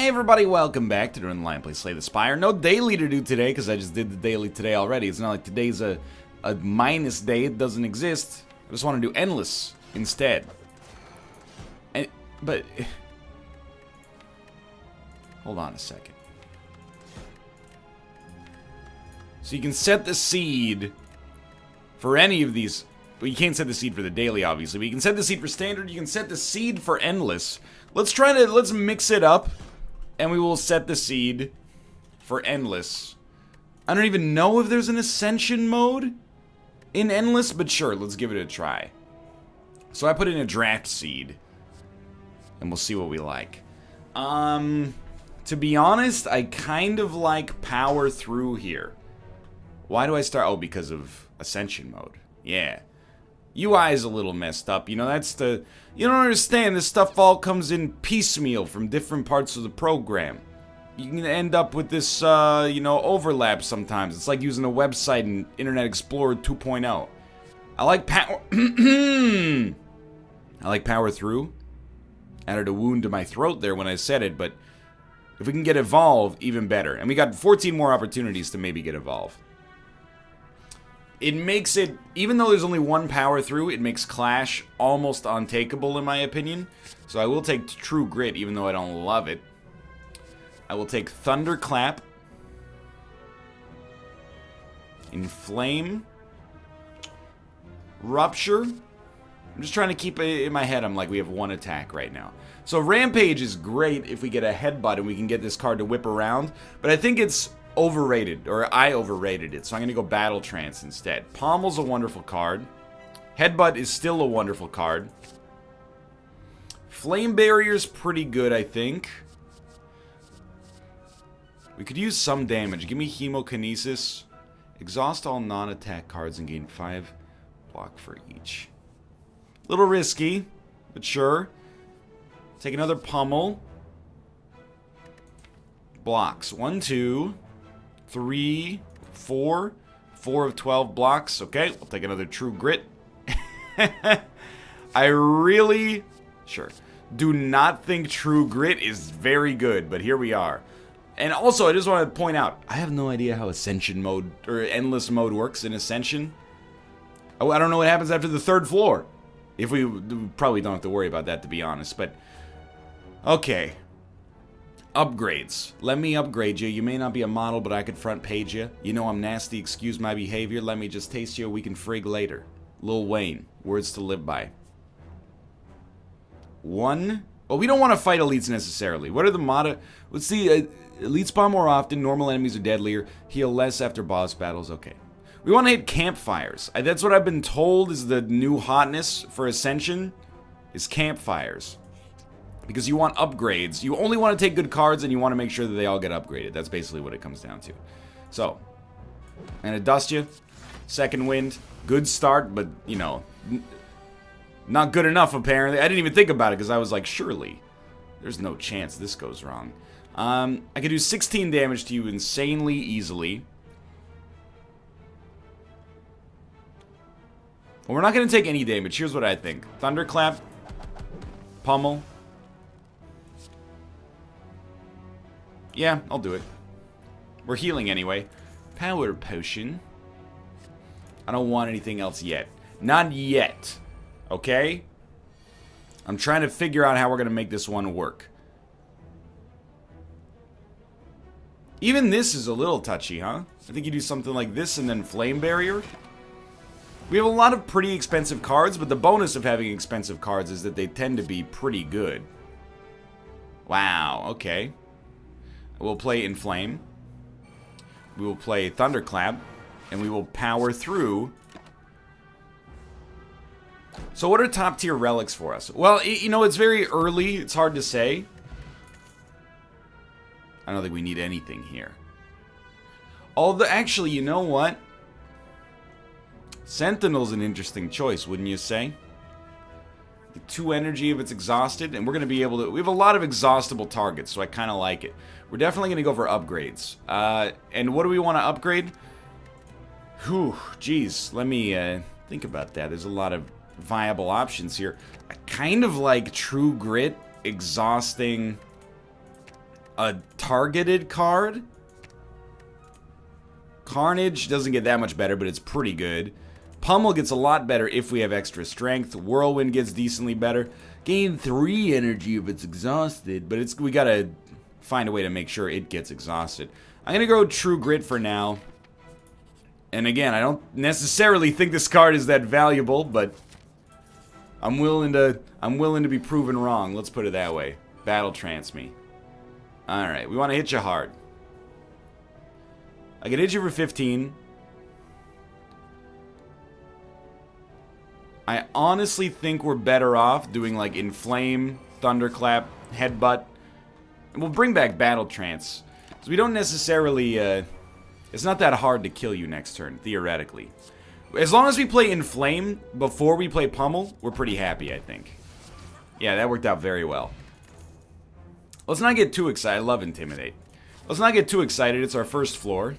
everybody, welcome back to Northernlion Play Slay the Spire. No daily to do today, because I just did the daily today already. It's not like today's a minus day, it doesn't exist. I just want to do endless instead. But hold on a second. So you can set the seed for any of these. Well, you can't set the seed for the daily, obviously, but you can set the seed for standard, you can set the seed for endless. Let's mix it up, and we will set the seed for endless. I don't even know if there's an ascension mode in endless, but sure, let's give it a try. So I put in a draft seed, and we'll see what we like. To be honest, I kind of like power through here. Why do I start? Oh, because of ascension mode. Yeah. UI is a little messed up. You know, that's the... You don't understand. This stuff all comes in piecemeal from different parts of the program. You can end up with this, you know, overlap sometimes. It's like using a website in Internet Explorer 2.0. I like power... I like power through. Added a wound to my throat there when I said it, but if we can get evolve, even better. And we got 14 more opportunities to maybe get evolve. It makes it, even though there's only one power through, it makes Clash almost untakeable in my opinion. So I will take True Grit, even though I don't love it. I will take Thunderclap. Inflame. Rupture. I'm just trying to keep it in my head. I'm like, we have one attack right now. So Rampage is great if we get a Headbutt and we can get this card to whip around. But I think it's overrated, or I overrated it, so I'm going to go Battle Trance instead. Pommel's a wonderful card. Headbutt is still a wonderful card. Flame Barrier's pretty good, I think. We could use some damage. Give me Hemokinesis. Exhaust all non-attack cards and gain 5 block for each. Little risky, but sure. Take another Pummel. Blocks. 1, 2... 3, 4, 4 of 12 blocks. Okay, we'll take another True Grit. I really, do not think True Grit is very good, but here we are. And also, I just want to point out, I have no idea how Ascension mode, or Endless mode works in Ascension. Oh, I don't know what happens after the 3rd floor. If we probably don't have to worry about that, to be honest, but okay. Upgrades. Let me upgrade you. You may not be a model, but I could front page you. You know I'm nasty, excuse my behavior. Let me just taste you, we can frig later. Lil Wayne. Words to live by. 1. Well, we don't want to fight elites necessarily. What are the motto? Let's see. Elites spawn more often. Normal enemies are deadlier. Heal less after boss battles. Okay. We want to hit campfires. That's what I've been told is the new hotness for Ascension. Is campfires. Because you want upgrades. You only want to take good cards and you want to make sure that they all get upgraded. That's basically what it comes down to. So, and it dust you. Second wind. Good start, but, you know, not good enough, apparently. I didn't even think about it because I was like, surely, there's no chance this goes wrong. I could do 16 damage to you insanely easily. Well, we're not going to take any damage. Here's what I think. Thunderclap. Pummel. Yeah, I'll do it. We're healing anyway. Power Potion. I don't want anything else yet. Not yet. Okay? I'm trying to figure out how we're going to make this one work. Even this is a little touchy, huh? I think you do something like this and then Flame Barrier. We have a lot of pretty expensive cards, but the bonus of having expensive cards is that they tend to be pretty good. Wow, okay. We'll play Inflame. We will play Thunderclap. And we will power through. So what are top tier relics for us? Well, you know, it's very early. It's hard to say. I don't think we need anything here. Although, actually, you know what? Sentinel's an interesting choice, wouldn't you say? 2 energy if it's exhausted, and we're going to be able to... We have a lot of exhaustible targets, so I kind of like it. We're definitely going to go for upgrades. And what do we want to upgrade? Whew, geez, let me think about that. There's a lot of viable options here. I kind of like True Grit, exhausting a targeted card. Carnage doesn't get that much better, but it's pretty good. Pummel gets a lot better if we have extra strength. Whirlwind gets decently better. Gain 3 energy if it's exhausted, but we gotta find a way to make sure it gets exhausted. I'm gonna go True Grit for now. And again, I don't necessarily think this card is that valuable, but I'm willing to be proven wrong. Let's put it that way. Battle Trance me. Alright, we want to hit you hard. I can hit you for 15. I honestly think we're better off doing like Inflame, Thunderclap, Headbutt. And we'll bring back Battle Trance. So we don't necessarily, it's not that hard to kill you next turn, theoretically. As long as we play Inflame before we play Pummel, we're pretty happy, I think. Yeah, that worked out very well. Let's not get too excited. I love Intimidate. Let's not get too excited. It's our first floor.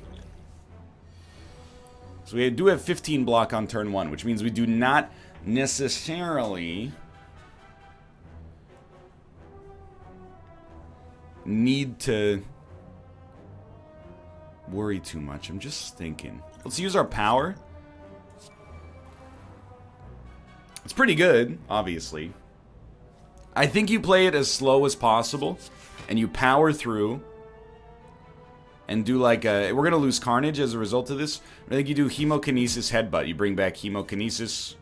So we do have 15 block on turn 1, which means we do not necessarily need to worry too much. I'm just thinking. Let's use our power. It's pretty good, obviously. I think you play it as slow as possible, and you power through, and do like a... We're going to lose Carnage as a result of this. I think you do Hemokinesis Headbutt. You bring back Hemokinesis.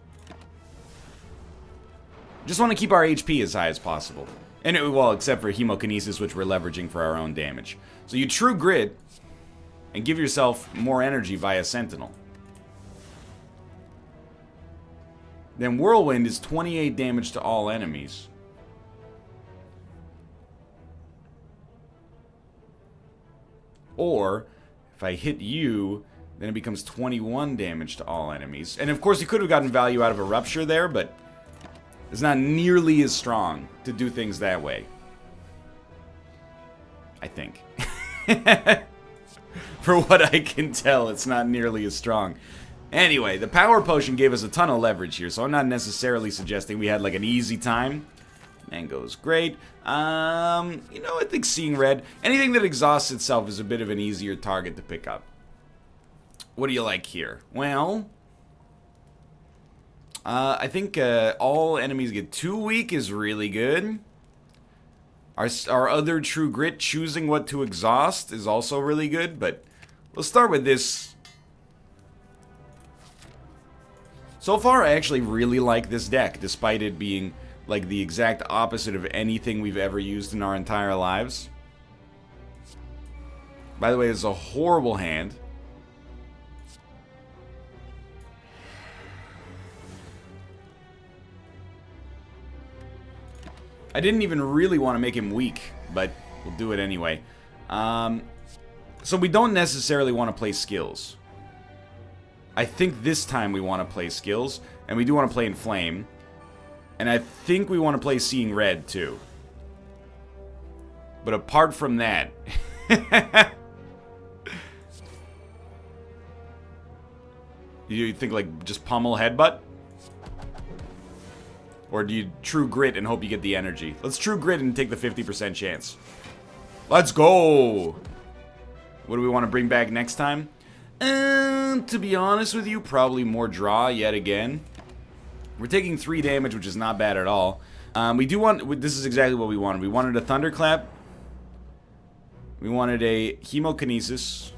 Just want to keep our HP as high as possible. And well, except for Hemokinesis, which we're leveraging for our own damage. So you True Grit, and give yourself more energy via Sentinel. Then Whirlwind is 28 damage to all enemies. Or, if I hit you, then it becomes 21 damage to all enemies. And of course, you could have gotten value out of a Rupture there, but it's not nearly as strong to do things that way. I think. For what I can tell, it's not nearly as strong. Anyway, the Power Potion gave us a ton of leverage here, so I'm not necessarily suggesting we had like an easy time. Mango's great. You know, I think Seeing Red, anything that exhausts itself is a bit of an easier target to pick up. What do you like here? Well, I think all enemies get 2 weak is really good. Our other True Grit, choosing what to exhaust, is also really good, but let's start with this. So far, I actually really like this deck, despite it being like the exact opposite of anything we've ever used in our entire lives. By the way, it's a horrible hand. I didn't even really want to make him weak, but we'll do it anyway. So we don't necessarily want to play skills. I think this time we want to play skills, and we do want to play Inflame. And I think we want to play Seeing Red, too. But apart from that... You think, like, just Pummel Headbutt? Or do you True Grit and hope you get the energy? Let's True Grit and take the 50% chance. Let's go! What do we want to bring back next time? To be honest with you, probably more draw yet again. We're taking 3 damage, which is not bad at all. We do want... This is exactly what we wanted. We wanted a Thunderclap. We wanted a Hemokinesis.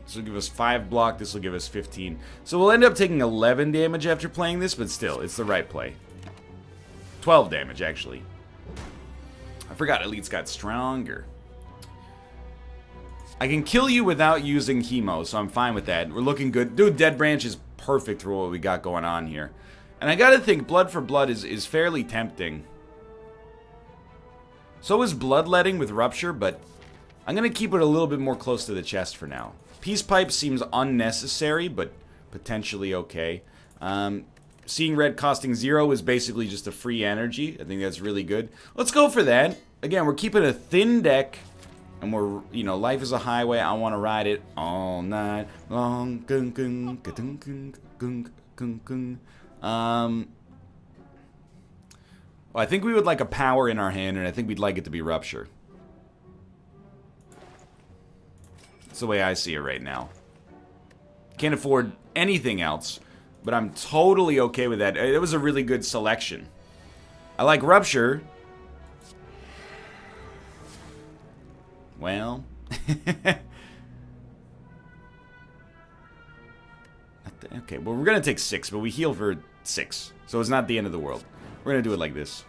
This will give us 5 block. This will give us 15. So we'll end up taking 11 damage after playing this, but still, it's the right play. 12 damage, actually. I forgot Elite's got stronger. I can kill you without using Hemo, so I'm fine with that. We're looking good. Dude, Dead Branch is perfect for what we got going on here. And I gotta think, Blood for Blood is fairly tempting. So is Bloodletting with Rupture, but I'm gonna keep it a little bit more close to the chest for now. Peace Pipe seems unnecessary, but potentially okay. Seeing Red costing 0 is basically just a free energy. I think that's really good. Let's go for that. Again, we're keeping a thin deck. And we're, you know, life is a highway. I want to ride it all night long. Well, I think we would like a power in our hand, and I think we'd like it to be Rupture. That's the way I see it right now. Can't afford anything else, but I'm totally okay with that. It was a really good selection. I like Rupture. Well. Okay, well, we're going to take 6, but we heal for 6. So it's not the end of the world. We're going to do it like this.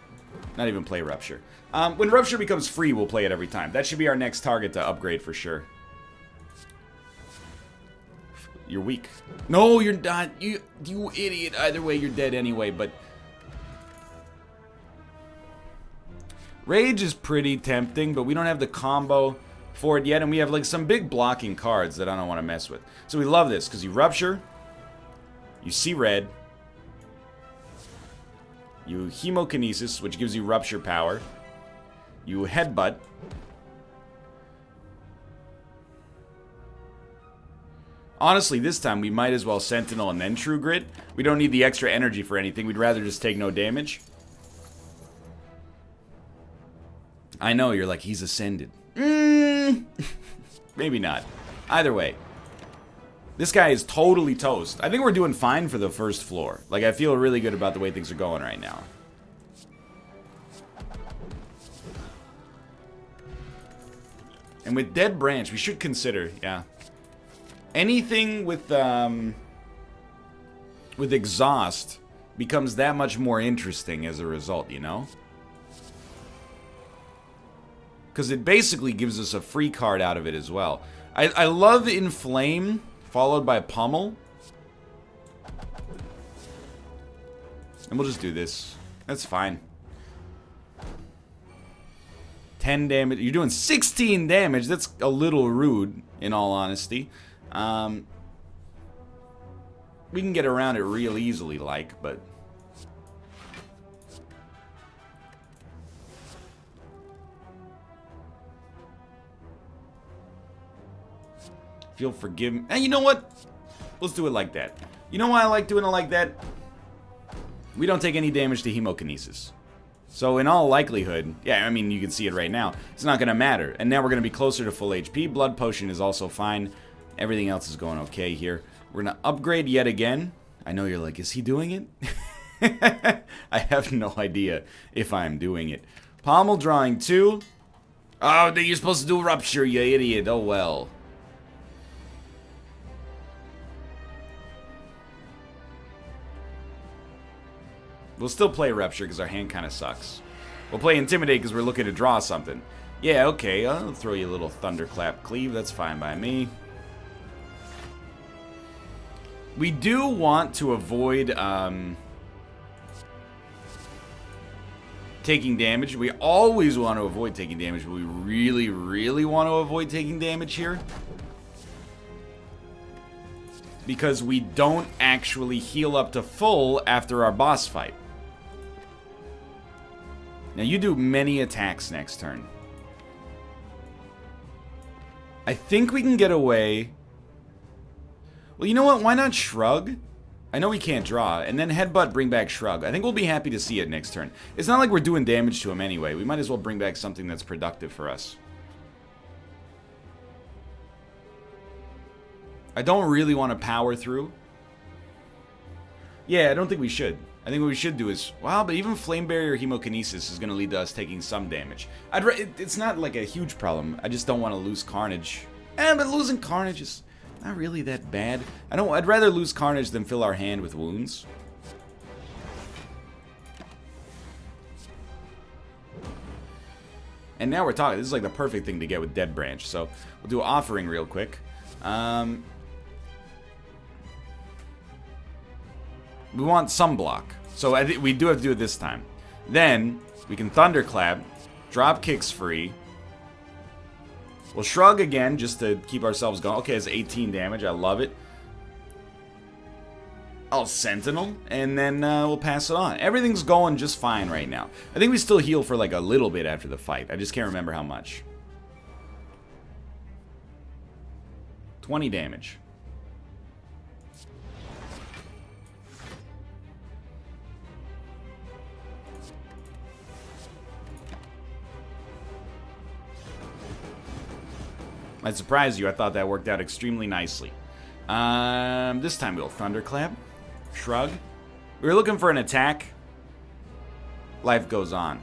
Not even play Rupture. When Rupture becomes free, we'll play it every time. That should be our next target to upgrade for sure. You're weak. No, you're not. You idiot. Either way, you're dead anyway, but... Rage is pretty tempting, but we don't have the combo for it yet, and we have like some big blocking cards that I don't want to mess with. So we love this, because you Rupture, you see red, you Hemokinesis, which gives you Rupture power, you Headbutt, honestly, this time we might as well Sentinel and then True Grit. We don't need the extra energy for anything, we'd rather just take no damage. I know, you're like, he's ascended. Maybe not. Either way. This guy is totally toast. I think we're doing fine for the first floor. Like, I feel really good about the way things are going right now. And with Dead Branch, we should consider, yeah. Anything with Exhaust becomes that much more interesting as a result, you know? Because it basically gives us a free card out of it as well. I love Inflame, followed by Pummel. And we'll just do this. That's fine. 10 damage. You're doing 16 damage. That's a little rude, in all honesty. We can get around it real easily, like, but... If you'll forgive me. And you know what? Let's do it like that. You know why I like doing it like that? We don't take any damage to Hemokinesis. So in all likelihood, yeah, I mean, you can see it right now. It's not going to matter. And now we're going to be closer to full HP. Blood Potion is also fine. Everything else is going okay here. We're going to upgrade yet again. I know you're like, is he doing it? I have no idea if I'm doing it. Pommel drawing 2. Oh, you're supposed to do Rupture, you idiot. Oh, well. We'll still play Rupture because our hand kind of sucks. We'll play Intimidate because we're looking to draw something. Yeah, okay, I'll throw you a little Thunderclap Cleave. That's fine by me. We do want to avoid taking damage. We always want to avoid taking damage, but we really, really want to avoid taking damage here. Because we don't actually heal up to full after our boss fight. Now you do many attacks next turn. I think we can get away. Well, you know what? Why not Shrug? I know we can't draw. And then Headbutt, bring back Shrug. I think we'll be happy to see it next turn. It's not like we're doing damage to him anyway. We might as well bring back something that's productive for us. I don't really want to power through. Yeah, I don't think we should. I think what we should do is... Wow, but even Flame Barrier Hemokinesis is going to lead to us taking some damage. It's not like a huge problem. I just don't want to lose Carnage. But losing Carnage is not really that bad. I'd rather lose Carnage than fill our hand with wounds. And now we're talking. This is like the perfect thing to get with Dead Branch. So we'll do Offering real quick. We want some block. So I think we do have to do it this time. Then we can Thunderclap. Drop Kick's free. We'll Shrug again just to keep ourselves going. Okay, it's 18 damage. I love it. I'll Sentinel. And then we'll pass it on. Everything's going just fine right now. I think we still heal for like a little bit after the fight. I just can't remember how much. 20 damage. I'd surprise you. I thought that worked out extremely nicely. This time we'll Thunderclap. Shrug. We were looking for an attack. Life goes on.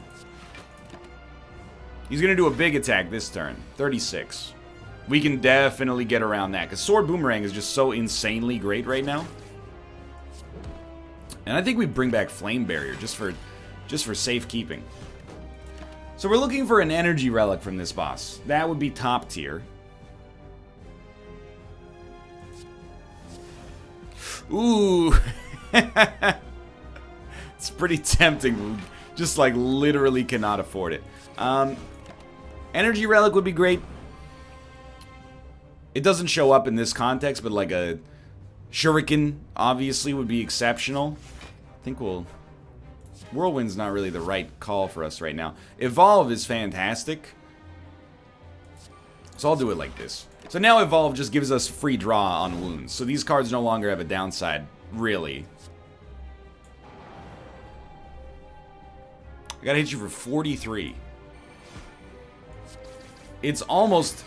He's going to do a big attack this turn. 36. We can definitely get around that, because Sword Boomerang is just so insanely great right now. And I think we bring back Flame Barrier just for safekeeping. So we're looking for an energy relic from this boss. That would be top tier. Ooh. It's pretty tempting. Just like literally cannot afford it. Energy relic would be great. It doesn't show up in this context, but like a shuriken obviously would be exceptional. I think Whirlwind's not really the right call for us right now. Evolve is fantastic. So I'll do it like this. So now Evolve just gives us free draw on wounds. So these cards no longer have a downside, really. I gotta hit you for 43. It's almost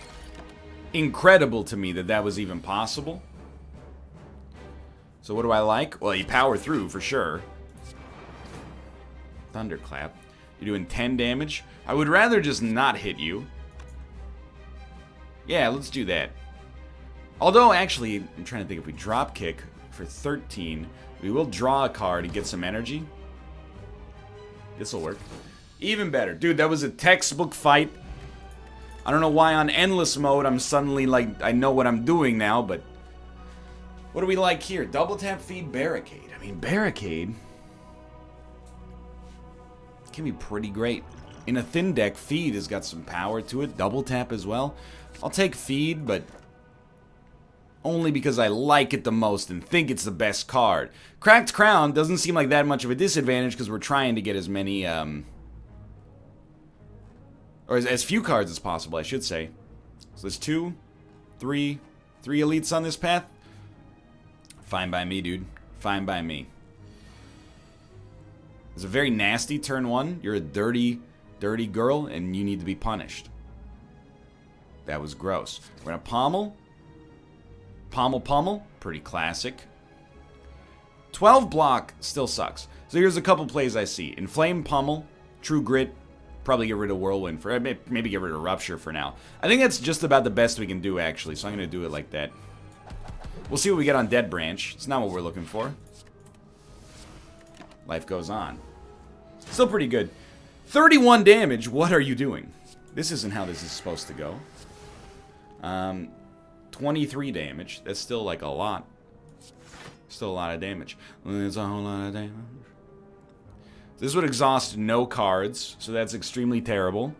incredible to me that that was even possible. So what do I like? Well, you power through for sure. Thunderclap. You're doing 10 damage. I would rather just not hit you. Yeah, let's do that. Although, actually, I'm trying to think, if we drop kick for 13, we will draw a card and get some energy. This'll work. Even better. Dude, that was a textbook fight. I don't know why on endless mode I'm suddenly like, I know what I'm doing now, but... What do we like here? Double tap, feed, barricade. I mean, barricade can be pretty great. In a thin deck, feed has got some power to it. Double tap as well. I'll take feed, but only because I like it the most and think it's the best card. Cracked Crown doesn't seem like that much of a disadvantage because we're trying to get as many, or as few cards as possible, I should say. So there's three elites on this path. Fine by me, dude. Fine by me. It's a very nasty turn one. You're a dirty, dirty girl, and you need to be punished. That was gross. We're gonna pommel. Pommel. Pretty classic. 12 block still sucks. So here's a couple plays I see. Inflame, Pummel, True Grit. Probably get rid of Whirlwind. Maybe get rid of Rupture for now. I think that's just about the best we can do, actually. So I'm gonna do it like that. We'll see what we get on Dead Branch. It's not what we're looking for. Life goes on. Still pretty good. 31 damage. What are you doing? This isn't how this is supposed to go. 23 damage. That's still like a lot. Still a lot of damage. There's a whole lot of damage. This would exhaust no cards, so that's extremely terrible.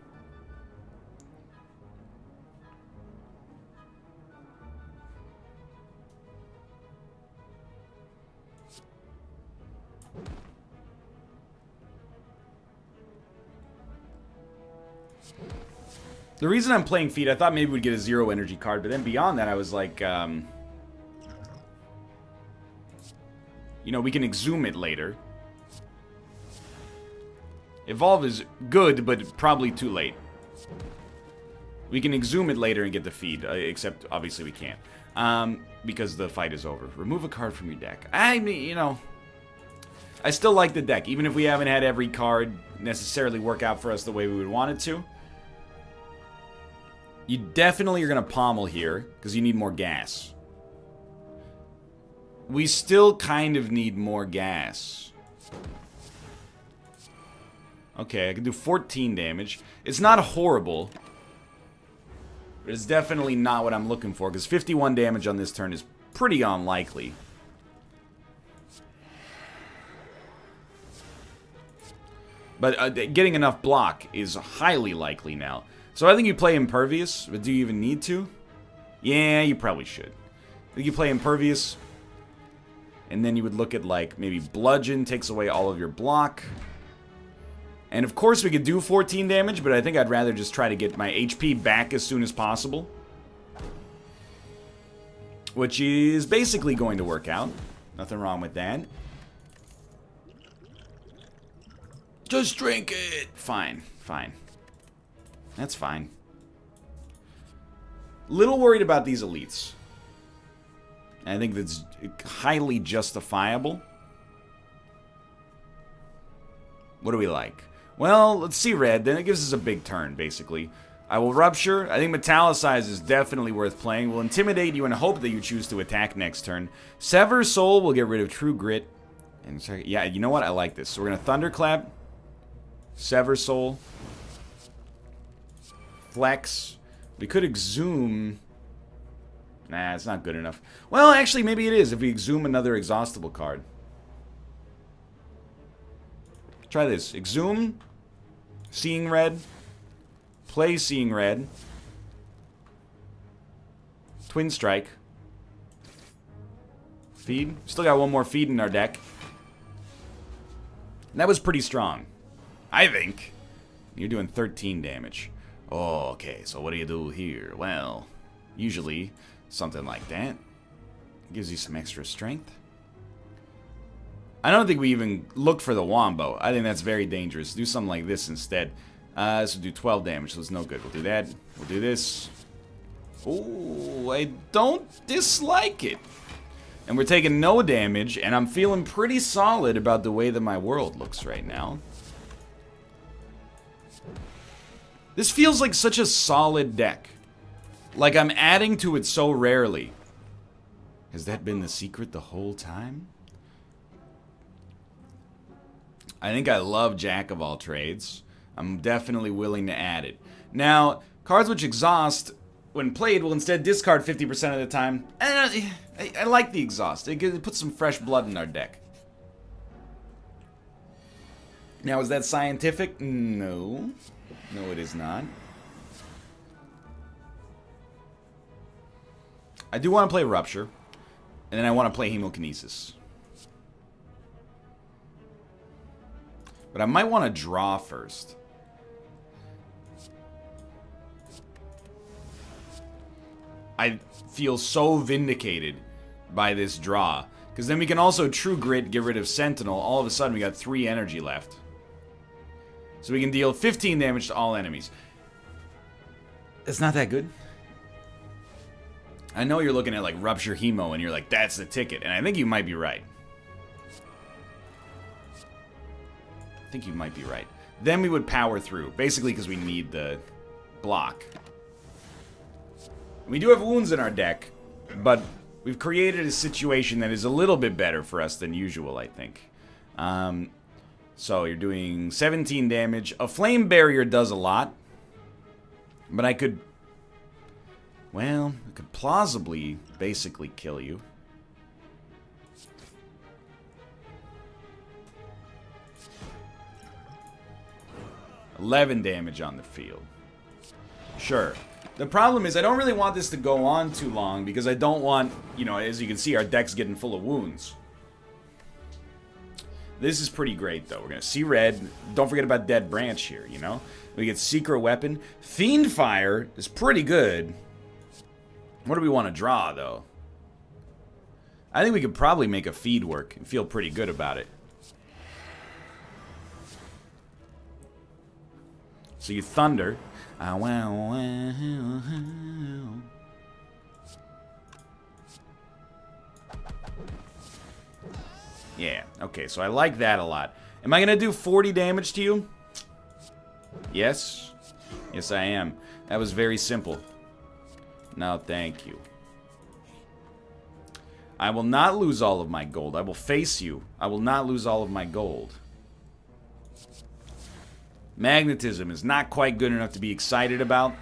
The reason I'm playing Feed, I thought maybe we'd get a 0 energy card, but then beyond that I was like, you know, we can exhume it later. Evolve is good, but probably too late. We can exhume it later and get the Feed, except obviously we can't. Because the fight is over. Remove a card from your deck. I mean, you know, I still like the deck, even if we haven't had every card necessarily work out for us the way we would want it to. You definitely are going to pommel here, because you need more gas. We still kind of need more gas. Okay, I can do 14 damage. It's not horrible. But it's definitely not what I'm looking for, because 51 damage on this turn is pretty unlikely. But getting enough block is highly likely now. So I think you play Impervious, but do you even need to? Yeah, you probably should. I think you play Impervious, and then you would look at, like, maybe Bludgeon takes away all of your block. And of course we could do 14 damage, but I think I'd rather just try to get my HP back as soon as possible. which is basically going to work out. Nothing wrong with that. Just drink it. Fine, fine. That's fine. Little worried about these elites. I think that's highly justifiable. What do we like? Well, let's see red. Then it gives us a big turn, basically. I will rupture. I think metallicize is definitely worth playing. We'll intimidate you and hope that you choose to attack next turn. Sever soul will get rid of true grit. And yeah, you know what? I like this. So we're gonna thunderclap. Sever soul. Flex. We could exhume. Nah, it's not good enough. Well, actually, maybe it is if we exhume another exhaustible card. Try this. Exhume. Seeing red. Play Seeing red. Twin strike. Feed. Still got one more feed in our deck. And that was pretty strong. I think. You're doing 13 damage. Oh, okay. So what do you do here? Well, usually something like that. Gives you some extra strength. I don't think we even looked for the wombo. I think that's very dangerous. Do something like this instead. This will do 12 damage, so it's no good. We'll do that. We'll do this. Oh, I don't dislike it. And we're taking no damage, and I'm feeling pretty solid about the way that my world looks right now. This feels like such a solid deck. Like I'm adding to it so rarely. Has that been the secret the whole time? I think I love Jack of all trades. I'm definitely willing to add it. Now, cards which exhaust, when played, will instead discard 50% of the time. And I like the exhaust. It puts some fresh blood in our deck. Now, is that scientific? No. No, it is not. I do want to play Rupture. And then I want to play Hemokinesis. But I might want to draw first. I feel so vindicated by this draw. Because then we can also True Grit, get rid of Sentinel. All of a sudden we got 3 energy left. So we can deal 15 damage to all enemies. It's not that good. I know you're looking at like Rupture Hemo and you're like, that's the ticket. And I think you might be right. I think you might be right. Then we would power through. Basically because we need the block. We do have wounds in our deck. But we've created a situation that is a little bit better for us than usual, I think. So you're doing 17 damage. A flame barrier does a lot. But I could... Well, I could plausibly basically kill you. $11 damage on the field. Sure. The problem is I don't really want this to go on too long because I don't want, you know, as you can see, our deck's getting full of wounds. This is pretty great, though. We're going to see red. Don't forget about Dead Branch here, you know? We get Secret Weapon. Fiendfire is pretty good. What do we want to draw, though? I think we could probably make a feed work and feel pretty good about it. So you Thunder. Yeah, okay, so I like that a lot. Am I going to do 40 damage to you? Yes. Yes, I am. That was very simple. No, thank you. I will not lose all of my gold. I will face you. I will not lose all of my gold. Magnetism is not quite good enough to be excited about.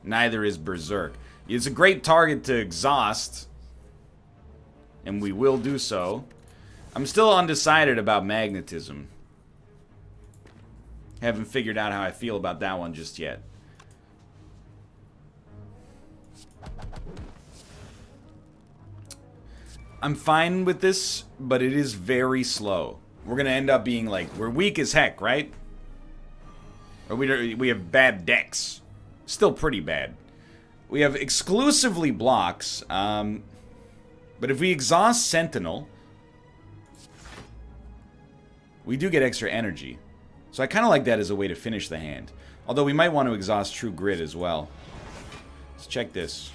Neither is Berserk. It's a great target to exhaust. And we will do so. I'm still undecided about Magnetism. Haven't figured out how I feel about that one just yet. I'm fine with this, but it is very slow. We're going to end up being like, we're weak as heck, right? Or we have bad decks. Still pretty bad. We have exclusively blocks. But if we exhaust Sentinel, we do get extra energy. So I kind of like that as a way to finish the hand. Although we might want to exhaust True Grit as well. Let's check this.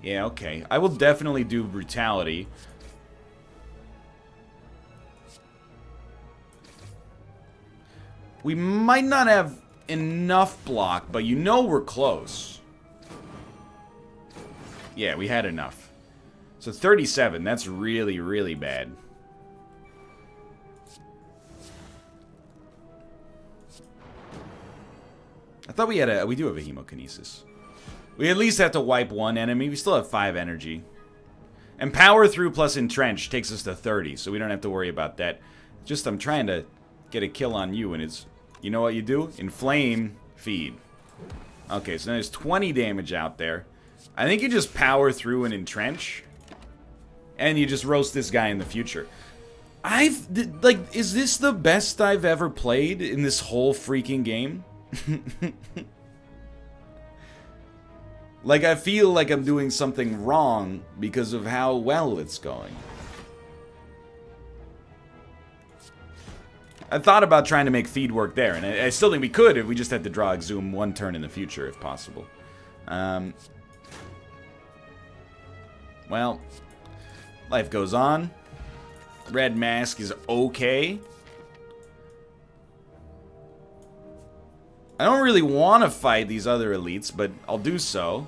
Yeah, okay. I will definitely do Brutality. We might not have enough block, but you know we're close. Yeah, we had enough. So 37, that's really, really bad. I thought we had we do have a Hemokinesis. We at least have to wipe one enemy. We still have 5 energy. And Power Through plus Entrench takes us to 30, so we don't have to worry about that. Just I'm trying to get a kill on you, and it's... You know what you do? Inflame, feed. Okay, so there's 20 damage out there. I think you just Power Through and Entrench. And you just roast this guy in the future. Like, is this the best I've ever played in this whole freaking game? Like, I feel like I'm doing something wrong because of how well it's going. I thought about trying to make feed work there, and I still think we could if we just had to draw Exhume one turn in the future, if possible. Well, life goes on. Red Mask is okay. I don't really want to fight these other elites, but I'll do so.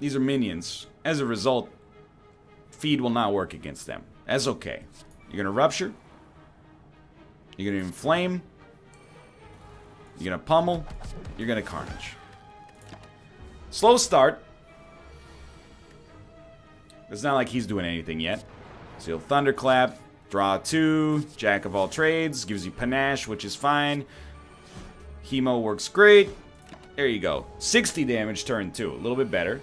These are minions. As a result, feed will not work against them. That's okay. You're gonna Rupture. You're gonna Inflame. You're gonna Pummel. You're gonna Carnage. Slow start. It's not like he's doing anything yet. So you'll Thunderclap, draw 2, Jack of all trades, gives you Panache, which is fine. Hemo works great. There you go. 60 damage turn 2, a little bit better.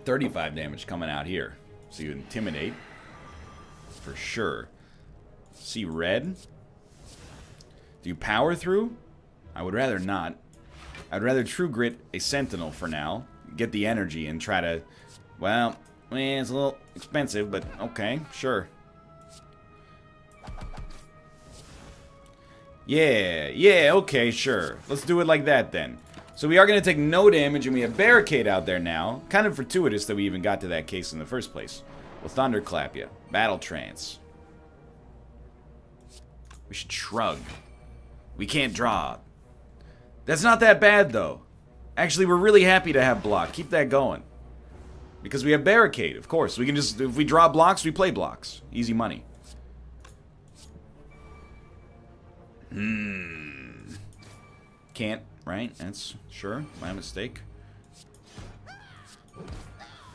35 damage coming out here. So you Intimidate. For sure. See red? Do you Power Through? I would rather not. I'd rather True Grit a Sentinel for now. Get the energy and try to... Well, it's a little expensive, but okay, sure. Yeah, okay, sure. Let's do it like that then. So we are going to take no damage, and we have Barricade out there now. Kind of fortuitous that we even got to that case in the first place. We'll Thunderclap you. Battle Trance. We should Shrug. We can't draw. That's not that bad, though. Actually, we're really happy to have block. Keep that going. Because we have Barricade, of course. We can just, if we draw blocks, we play blocks. Easy money. Can't, right? That's, sure, my mistake.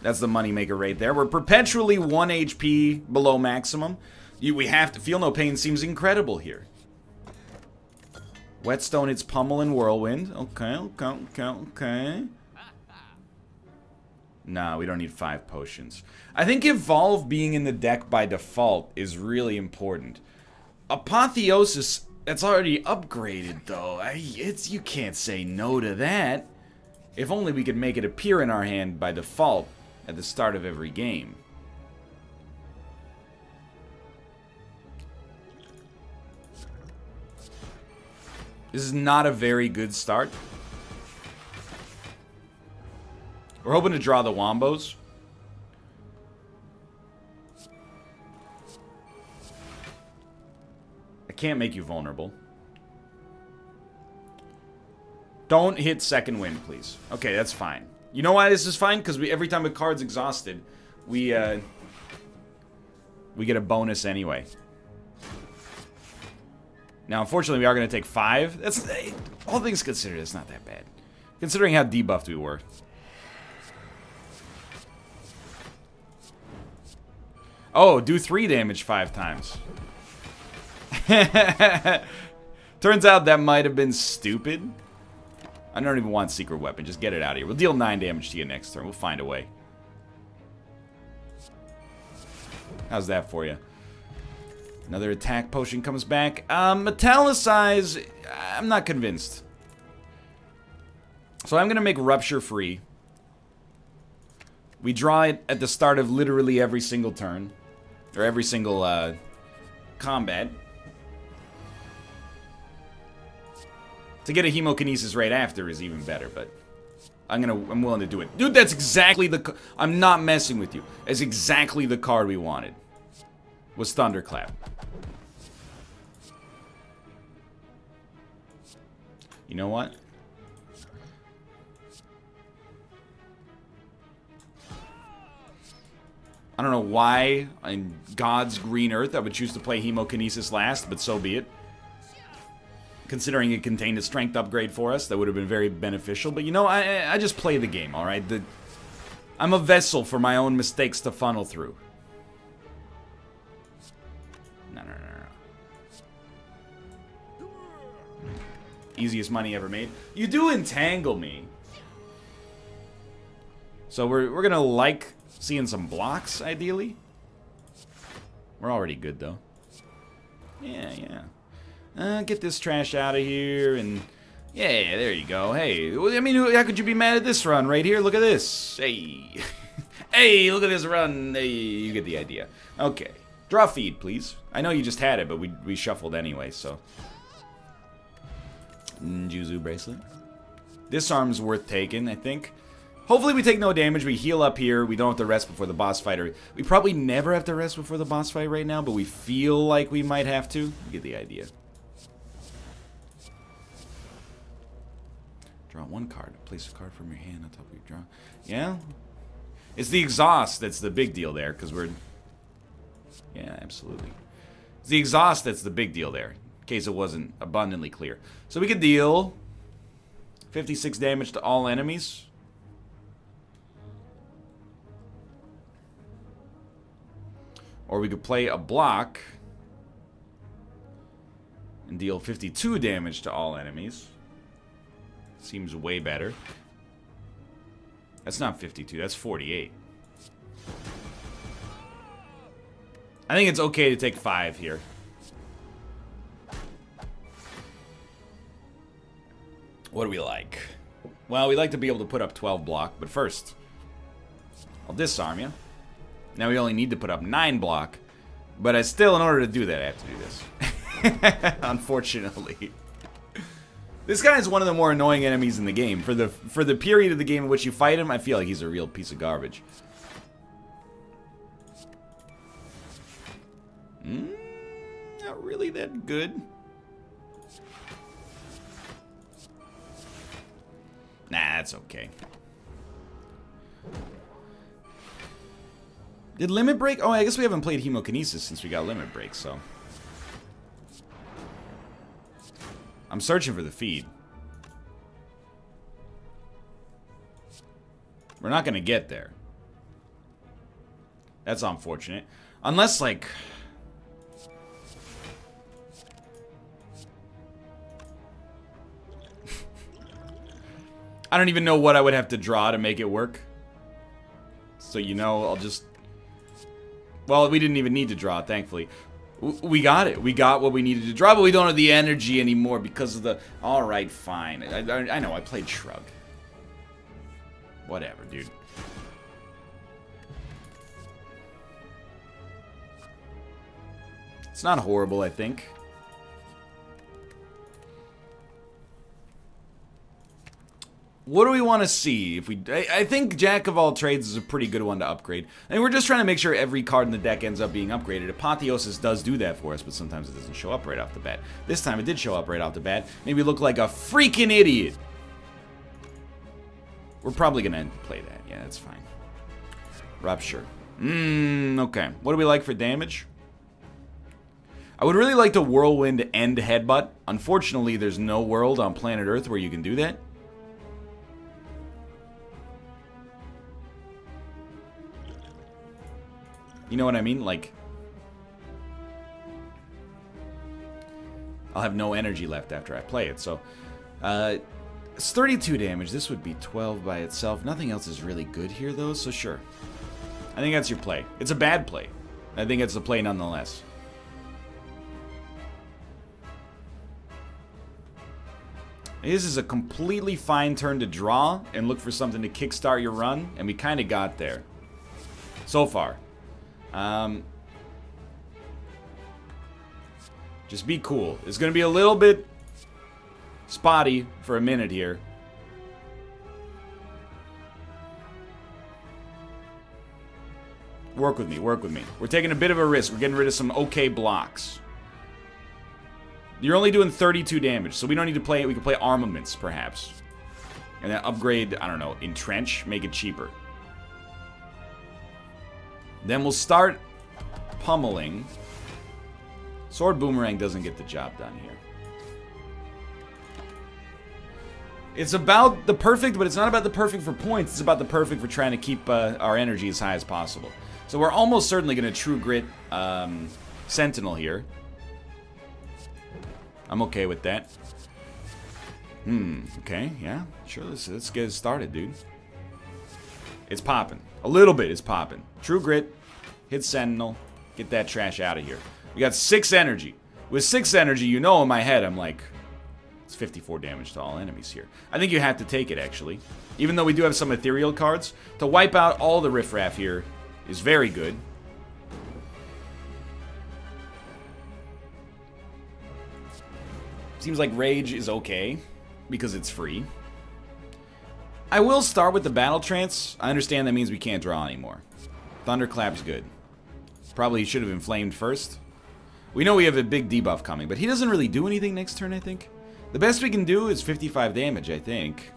That's the moneymaker right there. We're perpetually 1 HP below maximum. We have to feel no pain seems incredible here. Whetstone, it's Pummel and Whirlwind. Okay. Nah, we don't need 5 potions. I think Evolve being in the deck by default is really important. Apotheosis, that's already upgraded, though. You can't say no to that. If only we could make it appear in our hand by default at the start of every game. This is not a very good start. We're hoping to draw the Wombos. I can't make you vulnerable. Don't hit second wind, please. Okay, that's fine. You know why this is fine? Because every time a card's exhausted, we get a bonus anyway. Now, unfortunately, we are going to take 5. That's, all things considered, it's not that bad. Considering how debuffed we were. Oh, do 3 damage 5 times. Turns out that might have been stupid. I don't even want Secret Weapon. Just get it out of here. We'll deal 9 damage to you next turn. We'll find a way. How's that for you? Another attack potion comes back. Metallicize, I'm not convinced. So I'm going to make Rupture free. We draw it at the start of literally every single turn. Or every single combat. To get a Hemokinesis right after is even better, but I'm willing to do it. Dude, that's exactly the... I'm not messing with you. It's exactly the card we wanted. Was Thunderclap. You know what? I don't know why in God's green earth I would choose to play Hemokinesis last, but so be it. Considering it contained a strength upgrade for us, that would have been very beneficial. But you know, I just play the game, alright? I'm a vessel for my own mistakes to funnel through. No. Easiest money ever made. You do entangle me. So we're gonna like seeing some blocks, ideally. We're already good, though. Yeah. Get this trash out of here, and... Yeah, there you go. Hey, I mean, how could you be mad at this run right here? Look at this. Hey. Hey, look at this run. Hey, you get the idea. Okay. Draw feed, please. I know you just had it, but we shuffled anyway, so... Juzu bracelet. Disarm's worth taking, I think. Hopefully we take no damage, we heal up here, we don't have to rest before the boss fight. We probably never have to rest before the boss fight right now, but we feel like we might have to. You get the idea. Draw one card. Place a card from your hand on top of your draw. Yeah? It's the exhaust that's the big deal there, because we're... Yeah, absolutely. It's the exhaust that's the big deal there, in case it wasn't abundantly clear. So we could deal 56 damage to all enemies. Or we could play a block and deal 52 damage to all enemies. Seems way better. That's not 52, that's 48. I think it's okay to take 5 here. What do we like? Well, we like to be able to put up 12 block, but first, I'll disarm you. Now we only need to put up 9 block, but in order to do that, I have to do this. Unfortunately. This guy is one of the more annoying enemies in the game. For the period of the game in which you fight him, I feel like he's a real piece of garbage. Not really that good. Nah, that's okay. Did Limit Break? Oh, I guess we haven't played Hemokinesis since we got Limit Break, so... I'm searching for the feed. We're not gonna get there. That's unfortunate. Unless, like... I don't even know what I would have to draw to make it work. So, you know, I'll just... Well, we didn't even need to draw, thankfully. We got it. We got what we needed to draw, but we don't have the energy anymore because of the... Alright, fine. I know, I played Shrug. Whatever, dude. It's not horrible, I think. What do we want to see? I think Jack of all trades is a pretty good one to upgrade. I mean, we're just trying to make sure every card in the deck ends up being upgraded. Apotheosis does do that for us, but sometimes it doesn't show up right off the bat. This time it did show up right off the bat. Made me look like a freaking idiot. We're probably gonna play that. Yeah, that's fine. Rupture. Okay. What do we like for damage? I would really like to Whirlwind and Headbutt. Unfortunately, there's no world on planet Earth where you can do that. You know what I mean? Like, I'll have no energy left after I play it. So, it's 32 damage. This would be 12 by itself. Nothing else is really good here, though, so sure. I think that's your play. It's a bad play. I think it's a play nonetheless. This is a completely fine turn to draw and look for something to kickstart your run, and we kind of got there. So far. Just be cool. It's going to be a little bit spotty for a minute here. Work with me, work with me. We're taking a bit of a risk. We're getting rid of some okay blocks. You're only doing 32 damage, so we don't need to play it. We can play armaments, perhaps. And then upgrade, I don't know, entrench, make it cheaper. Then we'll start pummeling. Sword Boomerang doesn't get the job done here. It's about the perfect, but it's not about the perfect for points. It's about the perfect for trying to keep our energy as high as possible. So we're almost certainly going to True Grit Sentinel here. I'm okay with that. Okay, yeah, sure, let's get it started, dude. It's popping. A little bit is popping. True Grit, hit Sentinel, get that trash out of here. We got 6 energy. With 6 energy, you know in my head, I'm like, it's 54 damage to all enemies here. I think you have to take it, actually. Even though we do have some ethereal cards, to wipe out all the riffraff here is very good. Seems like Rage is okay, because it's free. I will start with the Battle Trance. I understand that means we can't draw anymore. Thunderclap's good. Probably should have Inflamed first. We know we have a big debuff coming, but he doesn't really do anything next turn, I think. The best we can do is 55 damage, I think.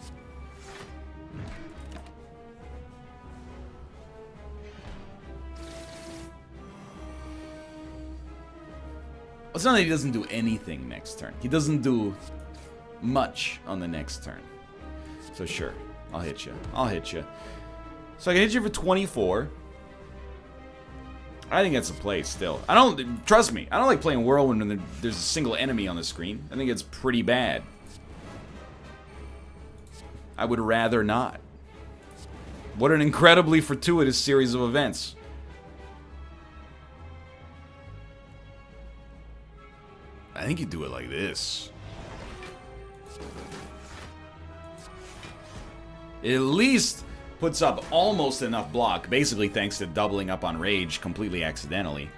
It's not that he doesn't do anything next turn. He doesn't do much on the next turn. So sure, I'll hit you. I'll hit you. So I can hit you for 24. I think that's a play still. Trust me, I don't like playing Whirlwind when there's a single enemy on the screen. I think it's pretty bad. I would rather not. What an incredibly fortuitous series of events. I think you do it like this. It at least puts up almost enough block, basically thanks to doubling up on Rage completely accidentally.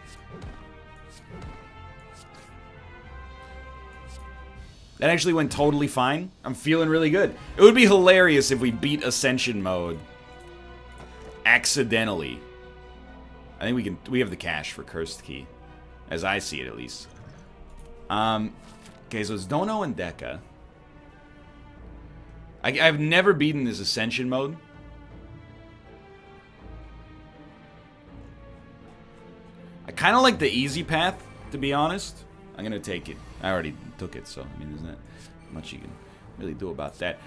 That actually went totally fine. I'm feeling really good. It would be hilarious if we beat Ascension mode accidentally. I think we have the cash for Cursed Key, as I see it at least. Okay, so it's Dono and Deca. I've never beaten this Ascension mode. I kind of like the easy path, to be honest. I'm gonna take it. I already took it, so I mean, there's not much you can really do about that.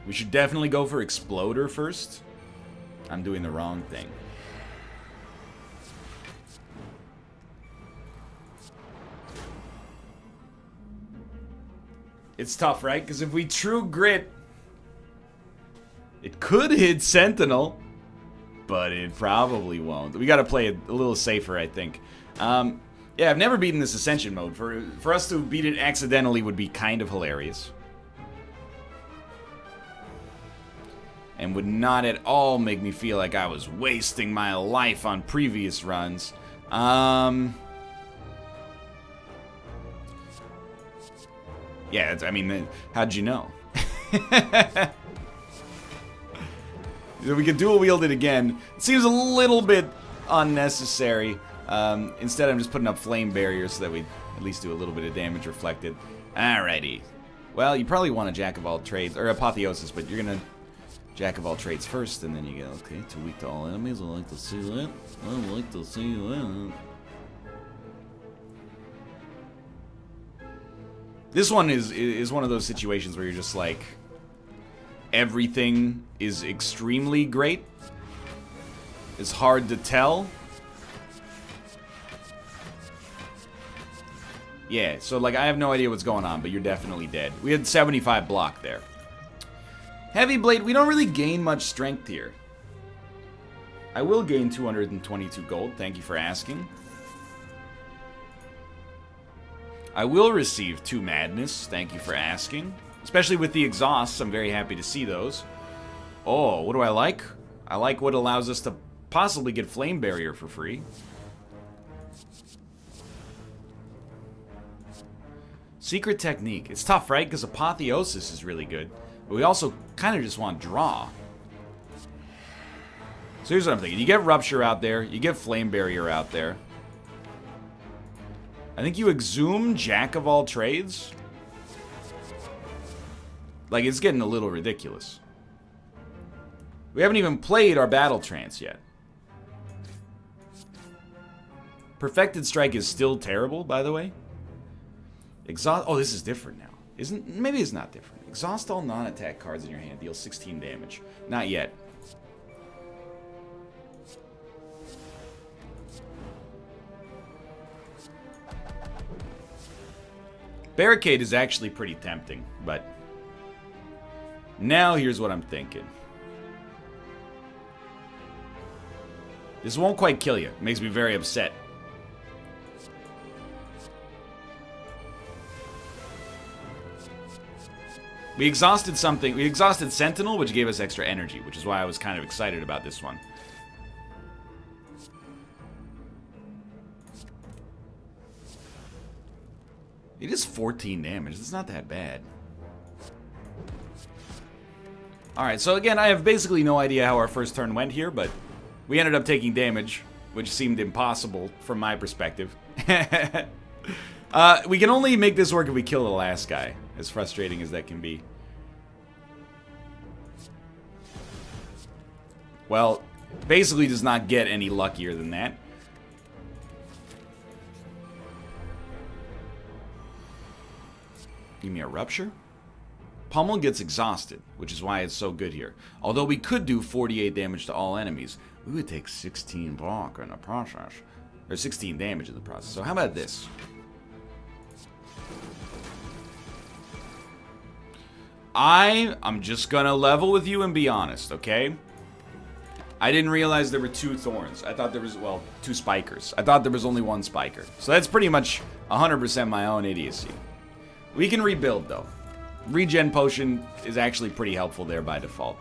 We should definitely go for Exploder first. I'm doing the wrong thing. It's tough, right? Because if we True Grit, it could hit Sentinel, but it probably won't. We got to play it a little safer, I think. Yeah, I've never beaten this Ascension mode. For us to beat it accidentally would be kind of hilarious. And would not at all make me feel like I was wasting my life on previous runs. Yeah, I mean, how'd you know? We could dual wield it again. It seems a little bit unnecessary. Instead, I'm just putting up flame barriers so that we at least do a little bit of damage reflected. Alrighty. Well, you probably want a Jack of all trades, or Apotheosis, but you're gonna Jack of all trades first, and then you go, okay, too weak to all enemies. I like to see that. I like to see that. This one is one of those situations where you're just like, everything is extremely great. It's hard to tell. Yeah, so like I have no idea what's going on, but you're definitely dead. We had 75 block there. Heavy Blade, we don't really gain much strength here. I will gain 222 gold, thank you for asking. I will receive 2 madness. Thank you for asking. Especially with the exhausts, I'm very happy to see those. Oh, what do I like? I like what allows us to possibly get Flame Barrier for free. Secret Technique. It's tough, right? Because Apotheosis is really good. But we also kind of just want draw. So here's what I'm thinking. You get Rupture out there. You get Flame Barrier out there. I think you exhume Jack of all trades. Like, it's getting a little ridiculous. We haven't even played our Battle Trance yet. Perfected Strike is still terrible, by the way. Exhaust. Oh, this is different now. Maybe it's not different. Exhaust all non-attack cards in your hand. Deal 16 damage. Not yet. Barricade is actually pretty tempting, but now here's what I'm thinking. This won't quite kill you. It makes me very upset. We exhausted something. We exhausted Sentinel, which gave us extra energy, which is why I was kind of excited about this one. It is 14 damage. It's not that bad. Alright, so again, I have basically no idea how our first turn went here, but we ended up taking damage, which seemed impossible from my perspective. We can only make this work if we kill the last guy, as frustrating as that can be. Well, basically does not get any luckier than that. Give me a Rupture. Pummel gets exhausted, which is why it's so good here. Although we could do 48 damage to all enemies, we would take 16 block in the process. Or 16 damage in the process. So how about this? I'm just gonna level with you and be honest, okay? I didn't realize there were 2 thorns. I thought there was, well, 2 spikers. I thought there was only 1 spiker. So that's pretty much 100% my own idiocy. We can rebuild, though. Regen potion is actually pretty helpful there by default.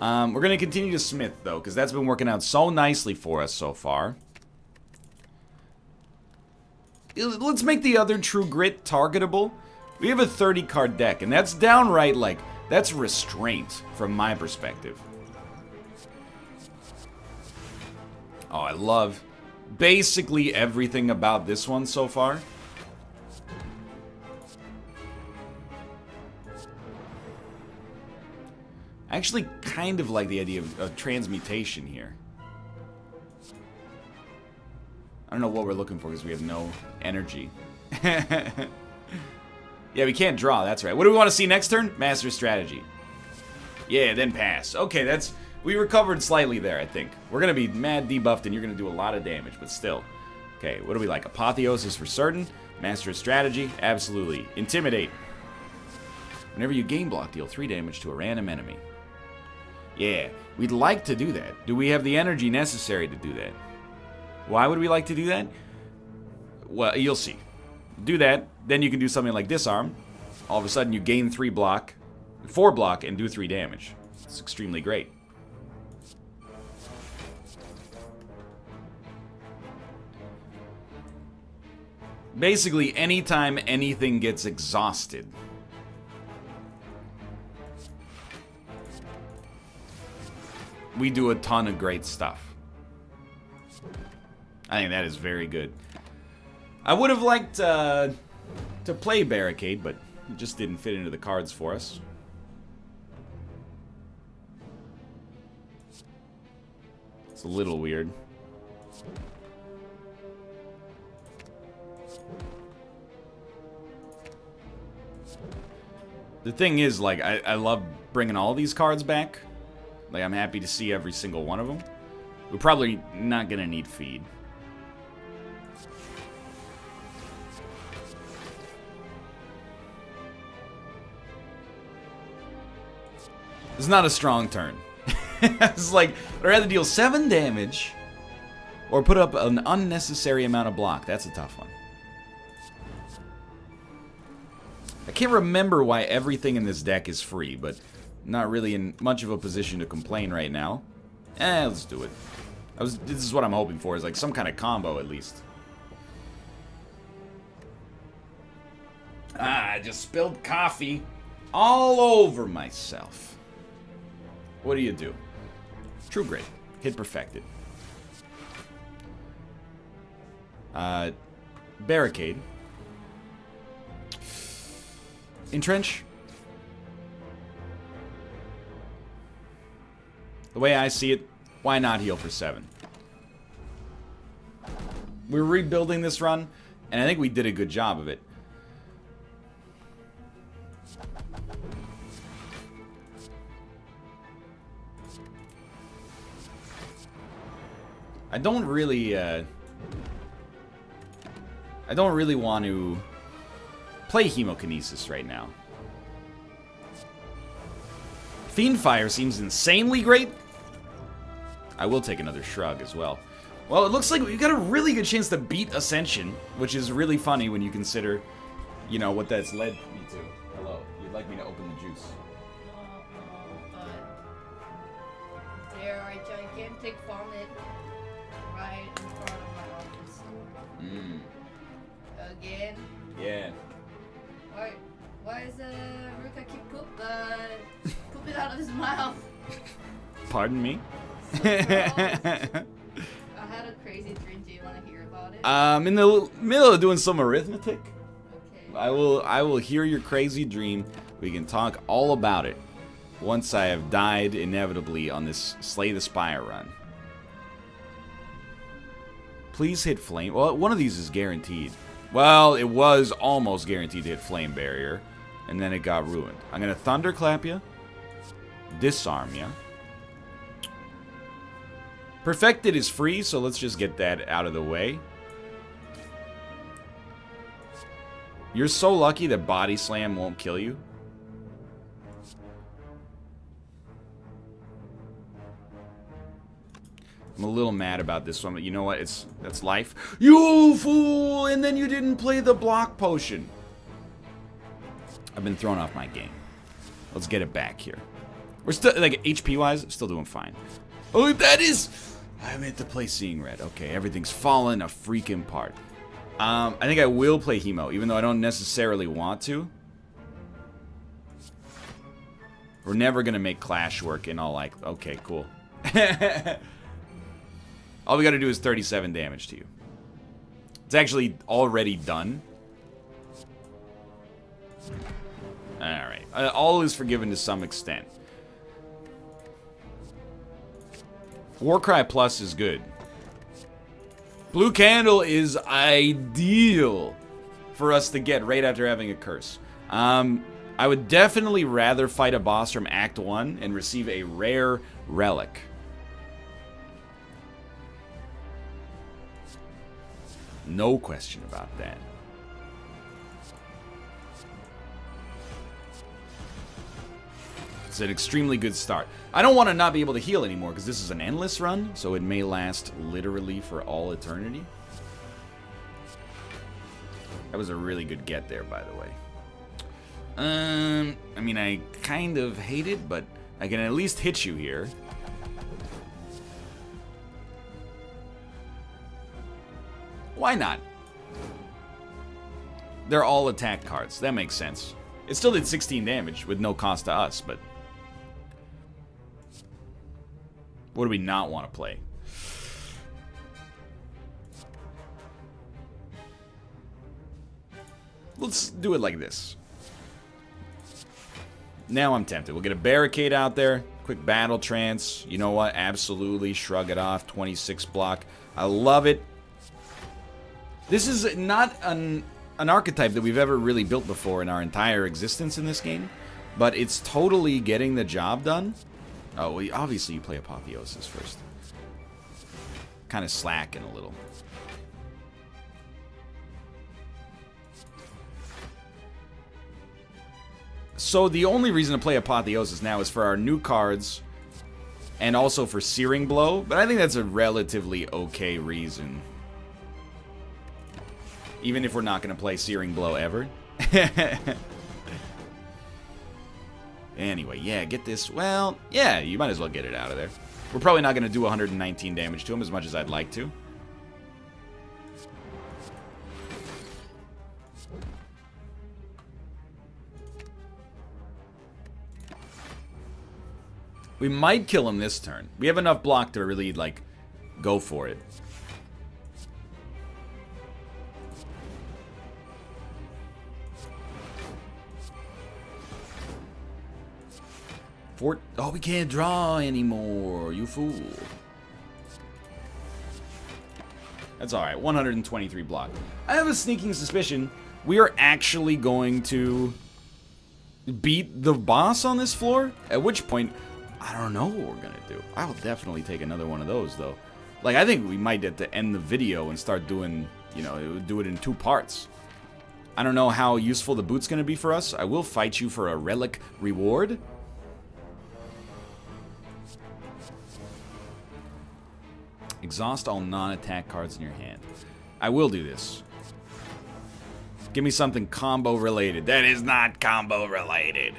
We're going to continue to smith, though, because that's been working out so nicely for us so far. Let's make the other True Grit targetable. We have a 30-card deck, and that's downright, like, that's restraint from my perspective. Oh, I love basically everything about this one so far. I actually kind of like the idea of transmutation here. I don't know what we're looking for because we have no energy. Yeah, we can't draw, that's right. What do we want to see next turn? Master Strategy. Yeah, then pass. Okay, that's... We recovered slightly there, I think. We're going to be mad debuffed and you're going to do a lot of damage, but still. Okay, what do we like? Apotheosis for certain. Master Strategy, absolutely. Intimidate. Whenever you gain block, deal 3 damage to a random enemy. Yeah, we'd like to do that. Do we have the energy necessary to do that? Why would we like to do that? Well, you'll see. Do that, then you can do something like Disarm. All of a sudden you gain 4 block, and do 3 damage. It's extremely great. Basically, anytime anything gets exhausted, we do a ton of great stuff. I think that is very good. I would have liked to play Barricade, but it just didn't fit into the cards for us. It's a little weird. The thing is, like, I love bringing all these cards back. Like, I'm happy to see every single one of them. We're probably not gonna need feed. It's not a strong turn. It's like, I'd rather deal 7 damage or put up an unnecessary amount of block. That's a tough one. can't remember why everything in this deck is free, but not really in much of a position to complain right now. Let's do it. This is what I'm hoping for, is like some kind of combo at least. I just spilled coffee all over myself. What do you do? True Grit. Hit perfected. Barricade. Entrench. The way I see it, why not heal for 7? We're rebuilding this run, and I think we did a good job of it. I don't really want to play Hemokinesis right now. Fiendfire seems insanely great. I will take another Shrug as well. Well, it looks like we've got a really good chance to beat Ascension, which is really funny when you consider, you know, what that's led me to. Hello, you'd like me to open the juice? But there are a gigantic vomit right in front of my office. Again? Yeah. Why is Ruka keep pooping out of his mouth? Pardon me? So I had a crazy dream. Do you want to hear about it? In the middle of doing some arithmetic. Okay. I will hear your crazy dream. We can talk all about it once I have died inevitably on this Slay the Spire run. Please hit flame. Well, one of these is guaranteed. Well, it was almost guaranteed to hit flame barrier, and then it got ruined. I'm gonna thunderclap you, disarm you. Perfected is free, so let's just get that out of the way. You're so lucky that Body Slam won't kill you. I'm a little mad about this one, but you know what? That's life. You fool! And then you didn't play the block potion. I've been thrown off my game. Let's get it back here. We're still, like, HP-wise, still doing fine. Oh, that is... I meant to play Seeing Red. Okay, everything's fallen a freaking part. I think I will play Hemo, even though I don't necessarily want to. We're never gonna make Clash work in all, like... Okay, cool. All we gotta do is 37 damage to you. It's actually already done. Alright. All is forgiven to some extent. Warcry Plus is good. Blue Candle is ideal for us to get right after having a curse. I would definitely rather fight a boss from Act 1 and receive a rare relic. No question about that. It's an extremely good start. I don't want to not be able to heal anymore because this is an endless run, so it may last literally for all eternity. That was a really good get there, by the way. I mean, I kind of hate it, but I can at least hit you here. Why not? They're all attack cards. That makes sense. It still did 16 damage with no cost to us, but... What do we not want to play? Let's do it like this. Now I'm tempted. We'll get a barricade out there. Quick battle trance. You know what? Absolutely. Shrug it off. 26 block. I love it. This is not an archetype that we've ever really built before in our entire existence in this game. But it's totally getting the job done. Oh, well, obviously you play Apotheosis first. Kind of slacking a little. So the only reason to play Apotheosis now is for our new cards and also for Searing Blow, but I think that's a relatively okay reason. Even if we're not going to play Searing Blow ever. Anyway, yeah, get this. Well, yeah, you might as well get it out of there. We're probably not going to do 119 damage to him as much as I'd like to. We might kill him this turn. We have enough block to really, like, go for it. Oh, we can't draw anymore, you fool. That's alright, 123 block. I have a sneaking suspicion we are actually going to beat the boss on this floor, at which point, I don't know what we're gonna do. I will definitely take another one of those, though. Like, I think we might have to end the video and start doing, you know, do it in 2 parts. I don't know how useful the boot's gonna be for us. I will fight you for a relic reward. Exhaust all non-attack cards in your hand. I will do this. Give me something combo related. That is not combo related.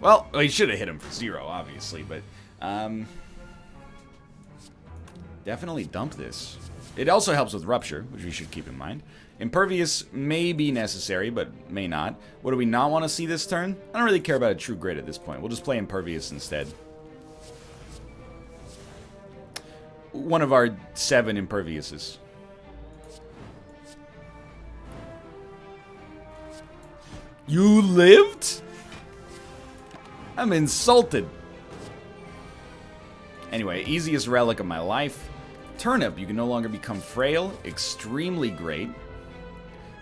Well, he should have hit him for 0, obviously, but definitely dump this. It also helps with Rupture, which we should keep in mind. Impervious may be necessary, but may not. What do we not want to see this turn? I don't really care about a True Grit at this point. We'll just play Impervious instead. One of our 7 Imperviouses. You lived? I'm insulted. Anyway, easiest relic of my life. Turnip, you can no longer become frail. Extremely great.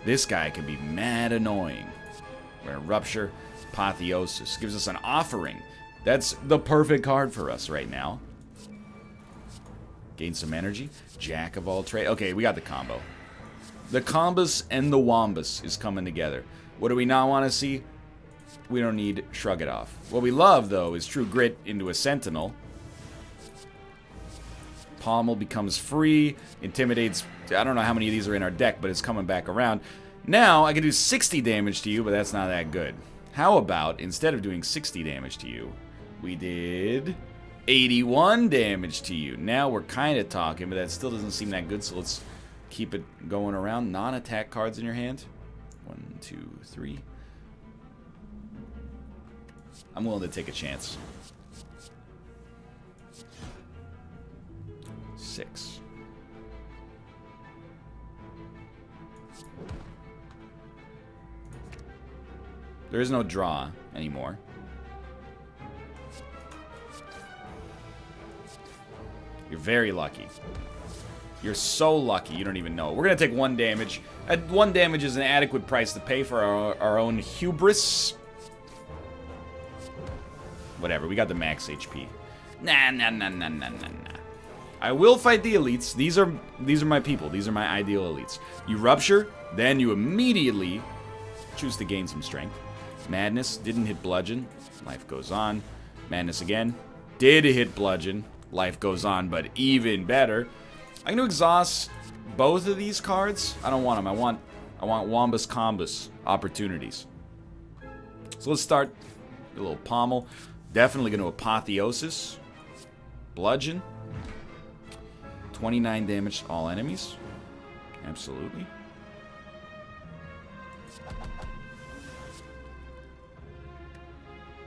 This guy can be mad annoying. We're gonna Rupture, Apotheosis. Gives us an offering. That's the perfect card for us right now. Gain some energy. Jack of all trades. Okay, we got the combo. The Combus and the Wombus is coming together. What do we not want to see? We don't need Shrug It Off. What we love, though, is True Grit into a Sentinel. Pommel becomes free. Intimidates. I don't know how many of these are in our deck, but it's coming back around. Now, I can do 60 damage to you, but that's not that good. How about, instead of doing 60 damage to you, we did 81 damage to you. Now we're kind of talking, but that still doesn't seem that good, so let's keep it going around. Non-attack cards in your hand. 1, 2, 3. I'm willing to take a chance. 6. There is no draw anymore. You're very lucky. You're so lucky, you don't even know. We're going to take 1 damage. 1 damage is an adequate price to pay for our own hubris. Whatever, we got the max HP. Nah. I will fight the elites. These are my people. These are my ideal elites. You Rupture, then you immediately choose to gain some strength. Madness, didn't hit Bludgeon. Life goes on. Madness again. Did hit Bludgeon. Life goes on, but even better. I'm going to exhaust both of these cards. I don't want them. I want Wombus Combus opportunities. So let's start a little Pommel. Definitely going to Apotheosis. Bludgeon. 29 damage to all enemies. Absolutely.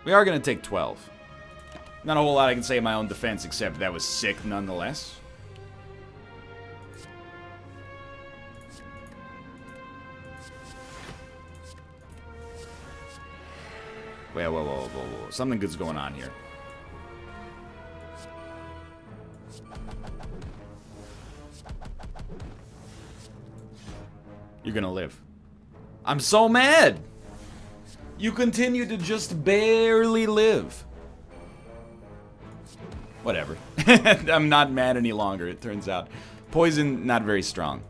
We are going to take 12. Not a whole lot I can say in my own defense, except that was sick nonetheless. Whoa. Something good's going on here. You're gonna live. I'm so mad! You continue to just barely live. Whatever. I'm not mad any longer, it turns out. Poison, not very strong.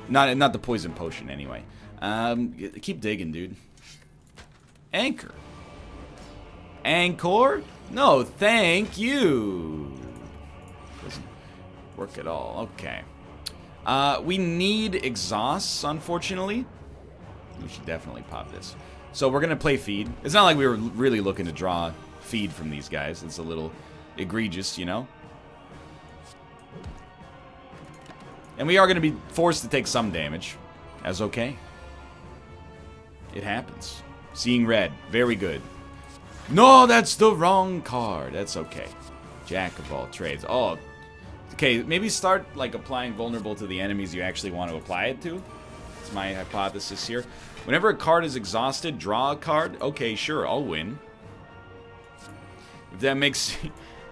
Not the poison potion, anyway. Keep digging, dude. Anchor. Anchor? No, thank you. Doesn't work at all. Okay. We need exhausts, unfortunately. We should definitely pop this. So we're going to play feed. It's not like we were really looking to draw feed from these guys. It's a little egregious, you know? And we are going to be forced to take some damage. As okay. It happens. Seeing red. Very good. No, that's the wrong card. That's okay. Jack of all trades. Oh, okay. Maybe start like applying vulnerable to the enemies you actually want to apply it to. That's my hypothesis here. Whenever a card is exhausted, draw a card. Okay, sure, I'll win. If that makes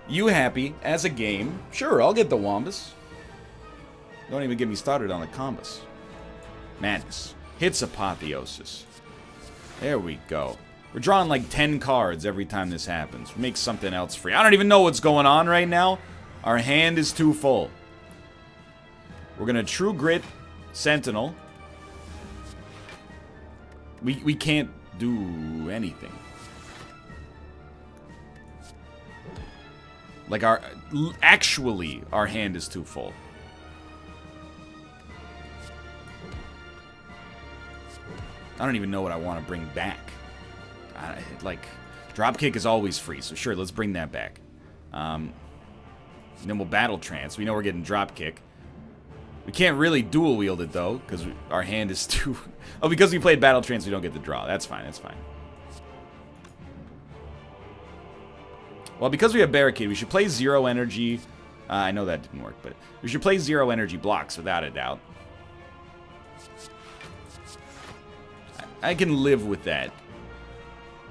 you happy as a game, sure, I'll get the Wombus. Don't even get me started on the combos. Madness. Hits Apotheosis. There we go. We're drawing like 10 cards every time this happens. Make something else free. I don't even know what's going on right now. Our hand is too full. We're going to True Grit Sentinel. We can't do anything. Like actually, our hand is too full. I don't even know what I want to bring back. Like, Dropkick is always free, so sure, let's bring that back. Then we'll Battle Trance. We know we're getting Dropkick. We can't really dual wield it, though, because our hand is too... Oh, because we played Battle Trance, we don't get the draw. That's fine, that's fine. Well, because we have Barricade, we should play 0 energy. I know that didn't work, but we should play 0 energy blocks, without a doubt. I can live with that.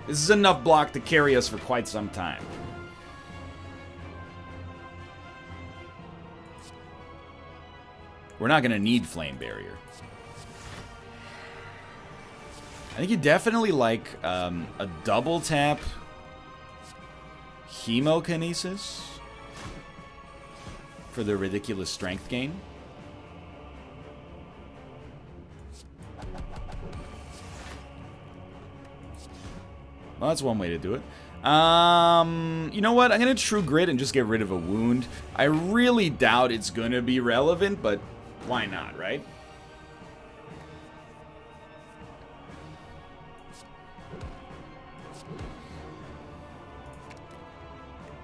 This is enough block to carry us for quite some time. We're not going to need Flame Barrier. I think you definitely like a double tap Hemokinesis for the ridiculous strength gain. Well, that's one way to do it. You know what? I'm going to True Grit and just get rid of a wound. I really doubt it's going to be relevant, but why not, right?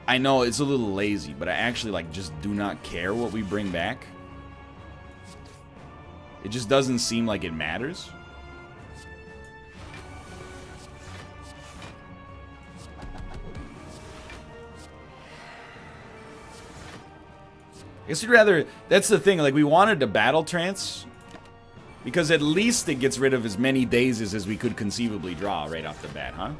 I know it's a little lazy, but I actually like just do not care what we bring back. It just doesn't seem like it matters. I guess we'd rather... That's the thing, like, we wanted to Battle Trance, because at least it gets rid of as many dazes as we could conceivably draw right off the bat, huh?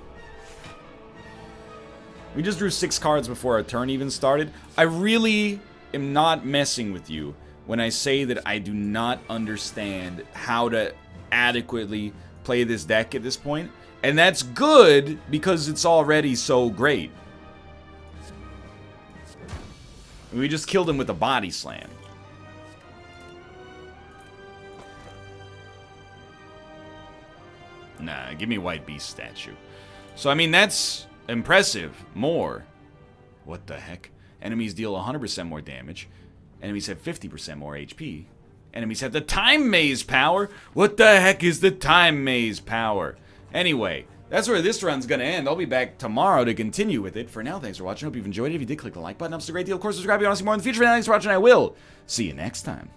We just drew 6 cards before our turn even started. I really am not messing with you when I say that I do not understand how to adequately play this deck at this point. And that's good, because it's already so great. We just killed him with a body slam. Nah, give me White Beast statue. So, I mean, that's impressive. More. What the heck? Enemies deal 100% more damage. Enemies have 50% more HP. Enemies have the Time Maze power. What the heck is the Time Maze power? Anyway, that's where this run's gonna end. I'll be back tomorrow to continue with it. For now, thanks for watching. Hope you've enjoyed it. If you did, click the like button. Helps a great deal. Of course, subscribe if you want to see more in the future. For now, thanks for watching. I will see you next time.